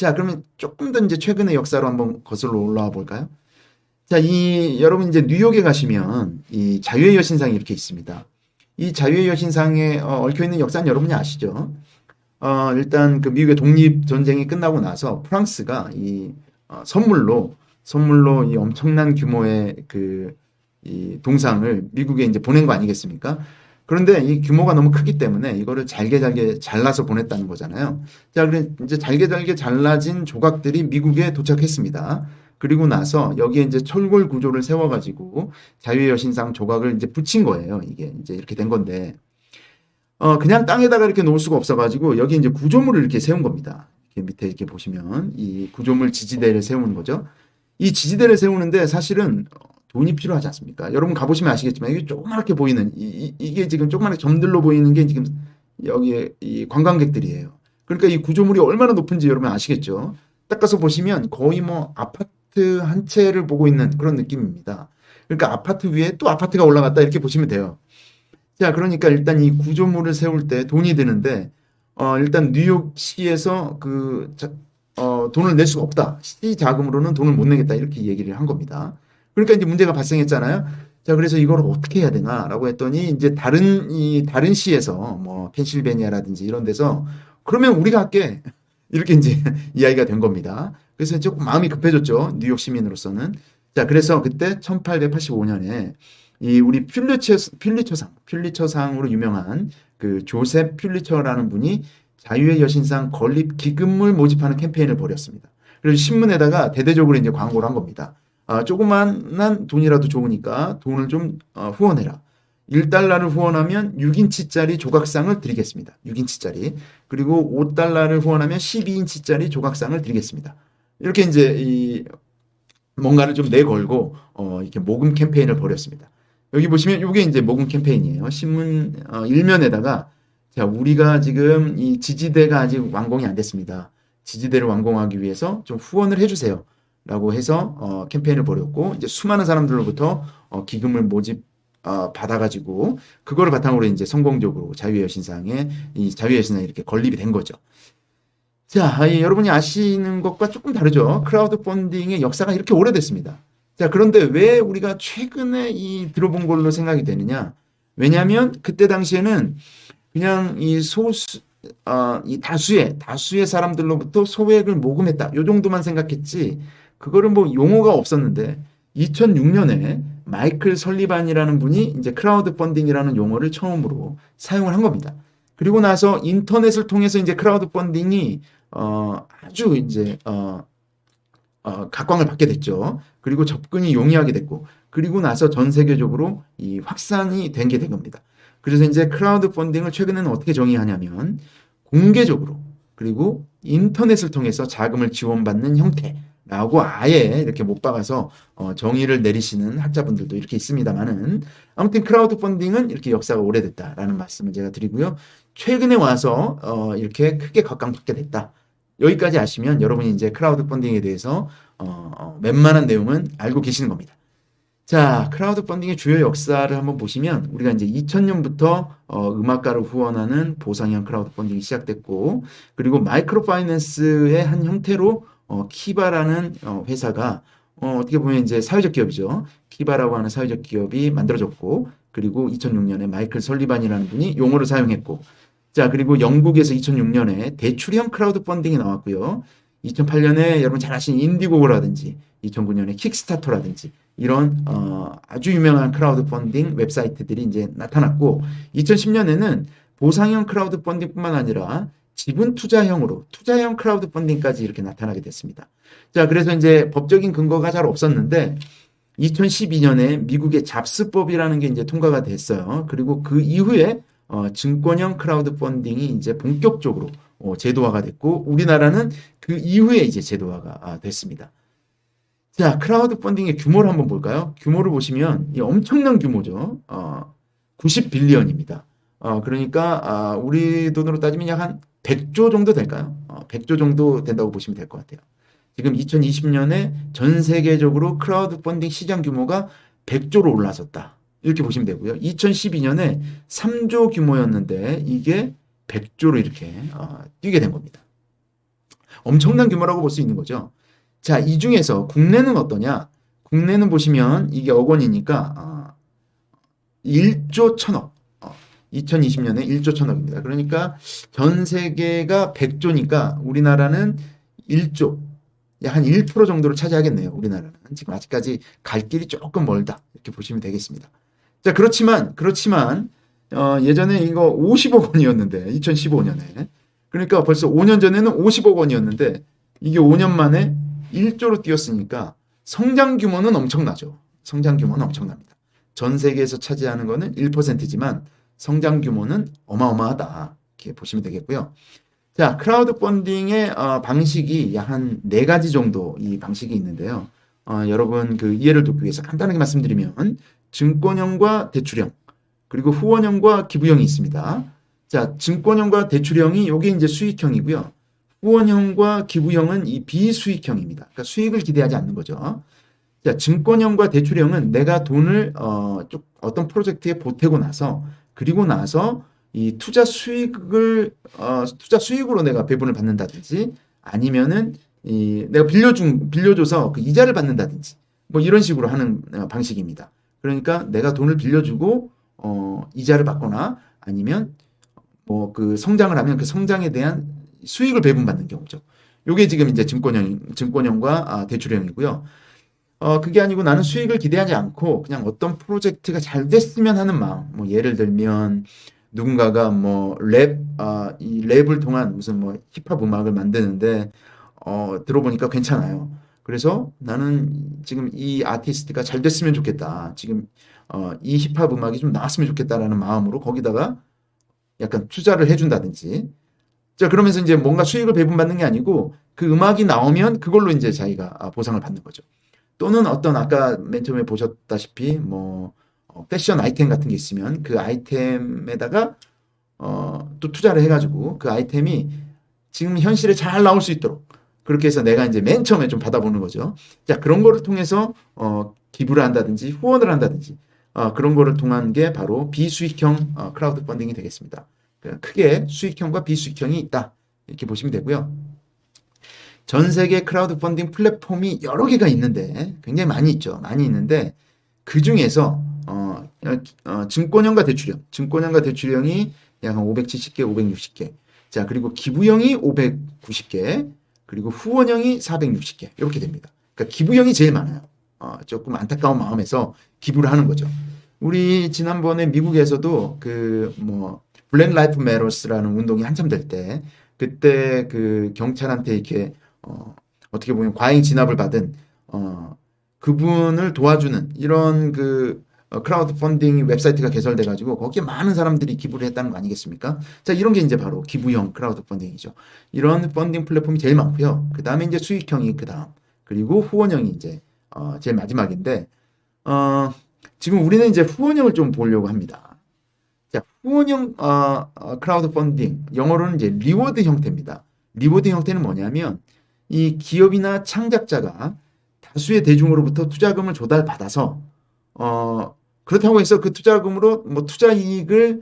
자, 그러면 조금 더 이제 최근의 역사로 한번 거슬러 올라와 볼까요? 자, 여러분 이제 뉴욕에 가시면 이 자유의 여신상이 이렇게 있습니다. 이 자유의 여신상에 얽혀 있는 역사는 여러분이 아시죠? 일단 그 미국의 독립 전쟁이 끝나고 나서 프랑스가 선물로 이 엄청난 규모의 이 동상을 미국에 이제 보낸 거 아니겠습니까? 그런데 이 규모가 너무 크기 때문에 이거를 잘게 잘게 잘라서 보냈다는 거잖아요. 자, 그래 이제 잘게 잘게 잘라진 조각들이 미국에 도착했습니다. 그리고 나서 여기에 이제 철골 구조를 세워가지고 자유의 여신상 조각을 이제 붙인 거예요. 이게 이제 이렇게 된 건데, 그냥 땅에다가 이렇게 놓을 수가 없어가지고 여기 이제 구조물을 이렇게 세운 겁니다. 이렇게 밑에 이렇게 보시면 이 구조물 지지대를 세우는 거죠. 이 지지대를 세우는데 사실은 돈이 필요하지 않습니까? 여러분 가보시면 아시겠지만 이게 조그맣게 보이는 이게 지금 조그맣게 점들로 보이는 게 지금 여기에 이 관광객들이에요. 그러니까 이 구조물이 얼마나 높은지 여러분 아시겠죠? 딱 가서 보시면 거의 뭐 아파트 한 채를 보고 있는 그런 느낌입니다. 그러니까 아파트 위에 또 아파트가 올라갔다 이렇게 보시면 돼요. 자, 그러니까 일단 이 구조물을 세울 때 돈이 드는데, 일단 뉴욕시에서 돈을 낼 수가 없다. 시 자금으로는 돈을 못 내겠다. 이렇게 얘기를 한 겁니다. 그러니까 이제 문제가 발생했잖아요. 자, 그래서 이걸 어떻게 해야 되나라고 했더니, 이제 다른 시에서, 뭐, 펜실베니아라든지 이런 데서, 그러면 우리가 할게. 이렇게 이제 이야기가 된 겁니다. 그래서 조금 마음이 급해졌죠. 뉴욕 시민으로서는. 자, 그래서 그때 1885년에 이 우리 퓰리처상으로 유명한 그 조셉 퓰리처라는 분이 자유의 여신상 건립 기금을 모집하는 캠페인을 벌였습니다. 그래서 신문에다가 대대적으로 이제 광고를 한 겁니다. 조그만한 돈이라도 좋으니까 돈을 좀 후원해라. 1달러를 후원하면 6인치짜리 조각상을 드리겠습니다. 6인치짜리. 그리고 5달러를 후원하면 12인치짜리 조각상을 드리겠습니다. 이렇게 이제 뭔가를 좀 내걸고 이렇게 모금 캠페인을 벌였습니다. 여기 보시면 이게 이제 모금 캠페인이에요. 신문 일면에다가 자, 우리가 지금 이 지지대가 아직 완공이 안 됐습니다. 지지대를 완공하기 위해서 좀 후원을 해주세요. 라고 해서 캠페인을 벌였고 이제 수많은 사람들로부터 기금을 모집 받아가지고 그거를 바탕으로 이제 성공적으로 자유의 여신상에 이 자유의 여신상이 이렇게 건립이 된 거죠. 자, 여러분이 아시는 것과 조금 다르죠. 크라우드 펀딩의 역사가 이렇게 오래됐습니다. 자, 그런데 왜 우리가 최근에 들어본 걸로 생각이 되느냐? 왜냐하면 그때 당시에는 그냥 이 다수의 사람들로부터 소액을 모금했다. 요 정도만 생각했지. 그거를 뭐 용어가 없었는데 2006년에 마이클 설리반이라는 분이 이제 크라우드 펀딩이라는 용어를 처음으로 사용을 한 겁니다. 그리고 나서 인터넷을 통해서 이제 크라우드 펀딩이 아주 이제 각광을 받게 됐죠. 그리고 접근이 용이하게 됐고, 그리고 나서 전 세계적으로 이 확산이 된 게 된 겁니다. 그래서 이제 크라우드 펀딩을 최근에는 어떻게 정의하냐면 공개적으로 그리고 인터넷을 통해서 자금을 지원받는 형태라고 아예 이렇게 못 박아서 정의를 내리시는 학자분들도 이렇게 있습니다만은 아무튼 크라우드 펀딩은 이렇게 역사가 오래됐다라는 말씀을 제가 드리고요. 최근에 와서 이렇게 크게 각광받게 됐다. 여기까지 아시면 여러분이 이제 크라우드 펀딩에 대해서 웬만한 내용은 알고 계시는 겁니다. 자, 크라우드 펀딩의 주요 역사를 한번 보시면 우리가 이제 2000년부터 음악가를 후원하는 보상형 크라우드 펀딩이 시작됐고, 그리고 마이크로 파이낸스의 한 형태로 키바라는 회사가 어떻게 보면 이제 사회적 기업이죠. 키바라고 하는 사회적 기업이 만들어졌고, 그리고 2006년에 마이클 설리반이라는 분이 용어를 사용했고, 자, 그리고 영국에서 2006년에 대출형 크라우드 펀딩이 나왔고요. 2008년에 여러분 잘 아시는 인디고고라든지 2009년에 킥스타터라든지 이런 아주 유명한 크라우드 펀딩 웹사이트들이 이제 나타났고 2010년에는 보상형 크라우드 펀딩뿐만 아니라 지분 투자형 크라우드 펀딩까지 이렇게 나타나게 됐습니다. 자, 그래서 이제 법적인 근거가 잘 없었는데 2012년에 미국의 잡스법이라는 게 이제 통과가 됐어요. 그리고 그 이후에 증권형 크라우드 펀딩이 이제 본격적으로 제도화가 됐고 우리나라는 그 이후에 이제 제도화가 됐습니다. 자, 크라우드 펀딩의 규모를 한번 볼까요? 규모를 보시면 이 엄청난 규모죠. 90빌리언입니다. 그러니까 우리 돈으로 따지면 약 한 100조 정도 될까요? 100조 정도 된다고 보시면 될 것 같아요. 지금 2020년에 전 세계적으로 크라우드 펀딩 시장 규모가 100조로 올라섰다. 이렇게 보시면 되고요. 2012년에 3조 규모였는데 이게 100조로 이렇게 뛰게 된 겁니다. 엄청난 규모라고 볼 수 있는 거죠. 자, 이 중에서 국내는 어떠냐? 국내는 보시면 이게 억 원이니까 1조 1000억. 2020년에 1조 1000억입니다. 그러니까 전 세계가 100조니까 우리나라는 1조, 한 1% 정도를 차지하겠네요. 우리나라는. 지금 아직까지 갈 길이 조금 멀다. 이렇게 보시면 되겠습니다. 자, 그렇지만 예전에 이거 50억 원이었는데 2015년에 그러니까 벌써 5년 전에는 50억 원이었는데 이게 5년 만에 1조로 뛰었으니까 성장 규모는 엄청나죠. 성장 규모는 엄청납니다. 전 세계에서 차지하는 거는 1%지만 성장 규모는 어마어마하다. 이렇게 보시면 되겠고요. 자, 크라우드 펀딩의 방식이 한 4가지 정도 이 방식이 있는데요. 여러분 그 이해를 돕기 위해서 간단하게 말씀드리면 증권형과 대출형 그리고 후원형과 기부형이 있습니다. 자, 증권형과 대출형이 이게 이제 수익형이고요. 후원형과 기부형은 이 비수익형입니다. 그러니까 수익을 기대하지 않는 거죠. 자, 증권형과 대출형은 내가 돈을 어떤 프로젝트에 보태고 나서 그리고 나서 이 투자 수익으로 내가 배분을 받는다든지 아니면은 내가 빌려줘서 그 이자를 받는다든지 뭐 이런 식으로 하는 방식입니다. 그러니까 내가 돈을 빌려주고 이자를 받거나 아니면 뭐 그 성장을 하면 그 성장에 대한 수익을 배분받는 경우죠. 요게 지금 이제 증권형과 대출형이고요. 그게 아니고 나는 수익을 기대하지 않고 그냥 어떤 프로젝트가 잘 됐으면 하는 마음. 뭐 예를 들면 누군가가 뭐 이 랩을 통한 무슨 뭐 힙합 음악을 만드는데 들어보니까 괜찮아요. 그래서 나는 지금 이 아티스트가 잘 됐으면 좋겠다. 지금 이 힙합 음악이 좀 나왔으면 좋겠다라는 마음으로 거기다가 약간 투자를 해준다든지. 자, 그러면서 이제 뭔가 수익을 배분받는 게 아니고 그 음악이 나오면 그걸로 이제 자기가 보상을 받는 거죠. 또는 어떤 아까 맨 처음에 보셨다시피 뭐 패션 아이템 같은 게 있으면 그 아이템에다가 또 투자를 해가지고 그 아이템이 지금 현실에 잘 나올 수 있도록 그렇게 해서 내가 이제 맨 처음에 좀 받아보는 거죠. 자, 그런 거를 통해서 기부를 한다든지 후원을 한다든지 그런 거를 통한 게 바로 비수익형 크라우드 펀딩이 되겠습니다. 크게 수익형과 비수익형이 있다. 이렇게 보시면 되고요. 전 세계 크라우드 펀딩 플랫폼이 여러 개가 있는데 굉장히 많이 있죠. 많이 있는데 그 중에서 증권형과 대출형이 약 한 570개, 560개. 자, 그리고 기부형이 590개, 그리고 후원형이 460개. 이렇게 됩니다. 그러니까 기부형이 제일 많아요. 조금 안타까운 마음에서 기부를 하는 거죠. 우리 지난번에 미국에서도 그 뭐 블랙 라이프 매터스라는 운동이 한참 될 때 그때 그 경찰한테 이렇게 어떻게 보면 과잉 진압을 받은 그분을 도와주는 이런 그 크라우드 펀딩 웹사이트가 개설돼 가지고 거기에 많은 사람들이 기부를 했다는 거 아니겠습니까? 자, 이런 게 이제 바로 기부형 크라우드 펀딩이죠. 이런 펀딩 플랫폼이 제일 많고요. 그다음에 이제 수익형이 그다음. 그리고 후원형이 이제 제일 마지막인데 지금 우리는 이제 후원형을 좀 보려고 합니다. 자, 후원형 크라우드 펀딩 영어로는 이제 리워드 형태입니다. 리워드 형태는 뭐냐면 이 기업이나 창작자가 다수의 대중으로부터 투자금을 조달받아서 그렇다고 해서 그 투자금으로 뭐 투자 이익을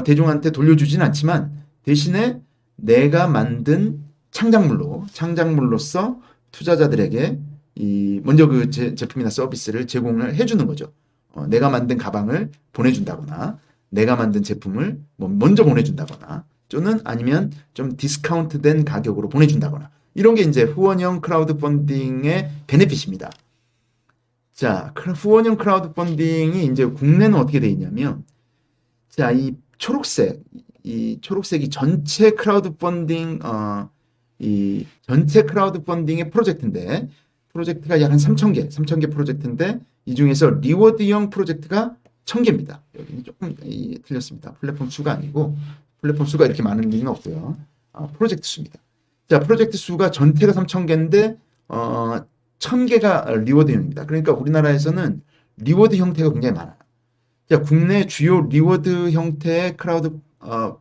대중한테 돌려주진 않지만 대신에 내가 만든 창작물로서 투자자들에게 먼저 그 제품이나 서비스를 제공을 해주는 거죠. 내가 만든 가방을 보내준다거나 내가 만든 제품을 뭐 먼저 보내준다거나 또는 아니면 좀 디스카운트된 가격으로 보내준다거나 이런 게 이제 후원형 크라우드 펀딩의 베네핏입니다. 자, 후원형 크라우드 펀딩이 이제 국내는 어떻게 돼 있냐면 자, 이 초록색이 전체 크라우드 펀딩 이 전체 크라우드 펀딩의 프로젝트인데 프로젝트가 약 한 3,000개 프로젝트인데 이 중에서 리워드형 프로젝트가 1,000개입니다. 여기는 조금 틀렸습니다. 플랫폼 수가 아니고 플랫폼 수가 이렇게 많은 리는 없고요. 프로젝트 수입니다. 자, 프로젝트 수가 전체가 3,000개인데 1,000개가 리워드형입니다. 그러니까 우리나라에서는 리워드 형태가 굉장히 많아요. 자, 국내 주요 리워드 형태의 크라우드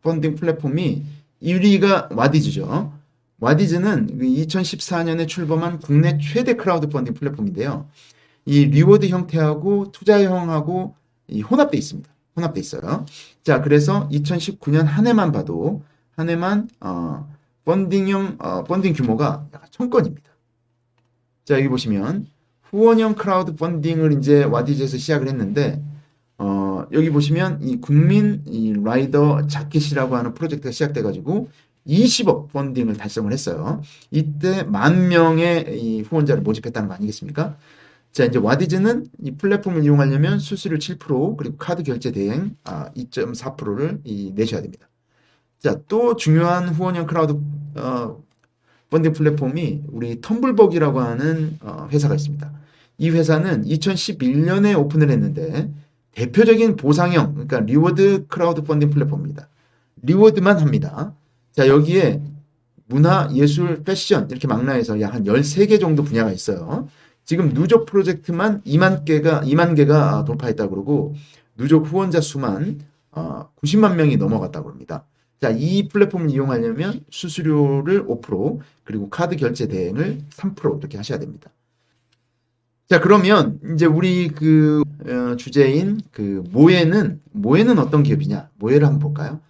펀딩 플랫폼이 1위가 와디즈죠. 와디즈는 2014년에 출범한 국내 최대 크라우드 펀딩 플랫폼인데요. 이 리워드 형태하고 투자형하고 혼합돼 있습니다. 혼합돼 있어요. 자, 그래서 2019년 한 해만 봐도 한 해만 펀딩 규모가 약 1000건입니다. 자, 여기 보시면 후원형 크라우드 펀딩을 이제 와디즈에서 시작을 했는데, 여기 보시면 이 국민 이 라이더 자켓이라고 하는 프로젝트가 시작돼가지고 20억 펀딩을 달성을 했어요. 이때 10,000명의 이 후원자를 모집했다는 거 아니겠습니까? 자, 이제 와디즈는 이 플랫폼을 이용하려면 수수료 7% 그리고 카드 결제 대행 2.4%를 내셔야 됩니다. 자, 또 중요한 후원형 크라우드 펀딩 플랫폼이 우리 텀블벅이라고 하는 회사가 있습니다. 이 회사는 2011년에 오픈을 했는데 대표적인 보상형, 그러니까 리워드 크라우드 펀딩 플랫폼입니다. 리워드만 합니다. 자, 여기에 문화, 예술, 패션 이렇게 망라해서 약 한 13개 정도 분야가 있어요. 지금 누적 프로젝트만 2만 개가 돌파했다고 그러고 누적 후원자 수만 90만 명이 넘어갔다고 합니다. 자, 이 플랫폼을 이용하려면 수수료를 5% 그리고 카드 결제 대행을 3% 이렇게 하셔야 됩니다. 자, 그러면 이제 우리 주제인 모에는 어떤 기업이냐? 모에를 한번 볼까요?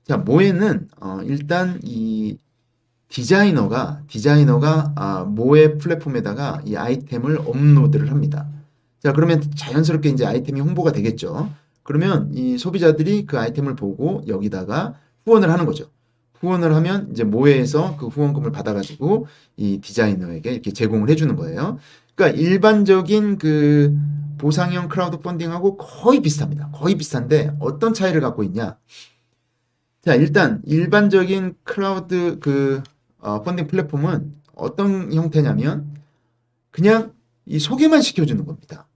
자, 모에는 일단 이 디자이너가 모에 플랫폼에다가 이 아이템을 업로드를 합니다. 자, 그러면 자연스럽게 이제 아이템이 홍보가 되겠죠. 그러면 이 소비자들이 그 아이템을 보고 여기다가 후원을 하는 거죠. 후원을 하면 이제 모에에서 그 후원금을 받아가지고 이 디자이너에게 이렇게 제공을 해주는 거예요. 그러니까 일반적인 그 보상형 크라우드 펀딩하고 거의 비슷합니다. 거의 비슷한데 어떤 차이를 갖고 있냐? 자, 일단 일반적인 크라우드 펀딩 플랫폼은 어떤 형태냐면 그냥 이 소개만 시켜주는 겁니다.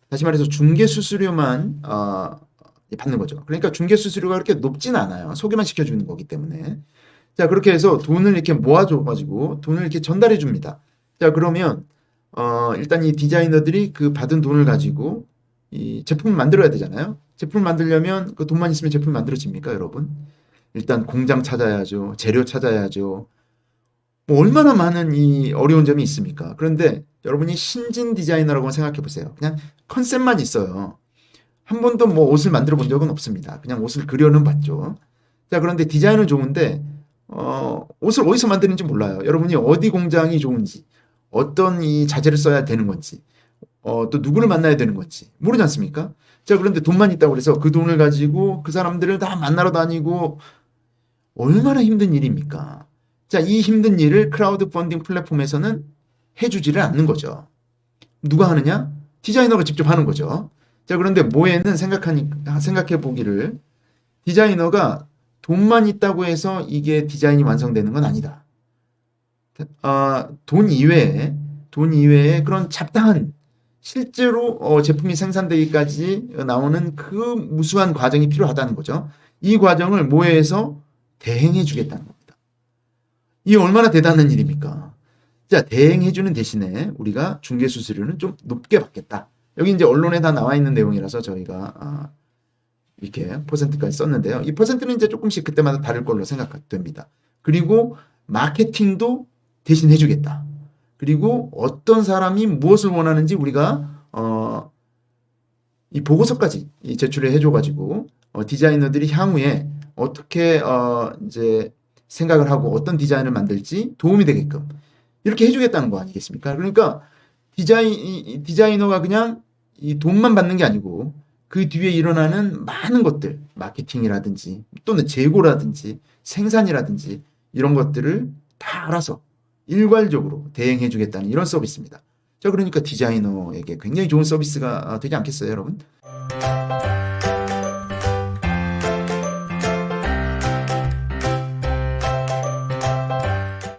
다시 말해서 중개 수수료만 받는 거죠. 그러니까 중개 수수료가 그렇게 높진 않아요. 소개만 시켜주는 거기 때문에. 자, 그렇게 해서 돈을 이렇게 모아줘가지고 돈을 이렇게 전달해 줍니다. 자, 그러면 일단 이 디자이너들이 그 받은 돈을 가지고 이 제품을 만들어야 되잖아요. 제품을 만들려면 그 돈만 있으면 제품이 만들어집니까, 여러분? 일단 공장 찾아야죠. 재료 찾아야죠. 뭐 얼마나 많은 이 어려운 점이 있습니까? 그런데 여러분이 신진 디자이너라고 생각해 보세요. 그냥 컨셉만 있어요. 한 번도 뭐 옷을 만들어 본 적은 없습니다. 그냥 옷을 그려는 봤죠. 자, 그런데 디자인은 좋은데 옷을 어디서 만드는지 몰라요. 여러분이 어디 공장이 좋은지, 어떤 이 자재를 써야 되는 건지, 또 누구를 만나야 되는 건지 모르지 않습니까? 자, 그런데 돈만 있다고 그래서 그 돈을 가지고 그 사람들을 다 만나러 다니고 얼마나 힘든 일입니까? 자, 이 힘든 일을 크라우드 펀딩 플랫폼에서는 해주지를 않는 거죠. 누가 하느냐? 디자이너가 직접 하는 거죠. 자, 그런데 모에는 생각해 보기를 디자이너가 돈만 있다고 해서 이게 디자인이 완성되는 건 아니다. 돈 이외에 그런 잡다한 실제로 제품이 생산되기까지 나오는 그 무수한 과정이 필요하다는 거죠. 이 과정을 모에에서 대행해 주겠다는 겁니다. 이게 얼마나 대단한 일입니까? 자, 대행해주는 대신에 우리가 중개 수수료는 좀 높게 받겠다. 여기 이제 언론에 다 나와 있는 내용이라서 저희가 이렇게 퍼센트까지 썼는데요. 이 퍼센트는 이제 조금씩 그때마다 다를 걸로 생각됩니다. 그리고 마케팅도 대신 해주겠다. 그리고 어떤 사람이 무엇을 원하는지 우리가 이 보고서까지 제출을 해줘가지고 디자이너들이 향후에 어떻게 이제 생각을 하고 어떤 디자인을 만들지 도움이 되게끔 이렇게 해주겠다는 거 아니겠습니까? 그러니까 디자이너가 그냥 이 돈만 받는 게 아니고 그 뒤에 일어나는 많은 것들, 마케팅이라든지 또는 재고라든지 생산이라든지 이런 것들을 다 알아서 일괄적으로 대행해 주겠다는 이런 서비스입니다. 자, 그러니까 디자이너에게 굉장히 좋은 서비스가 되지 않겠어요, 여러분?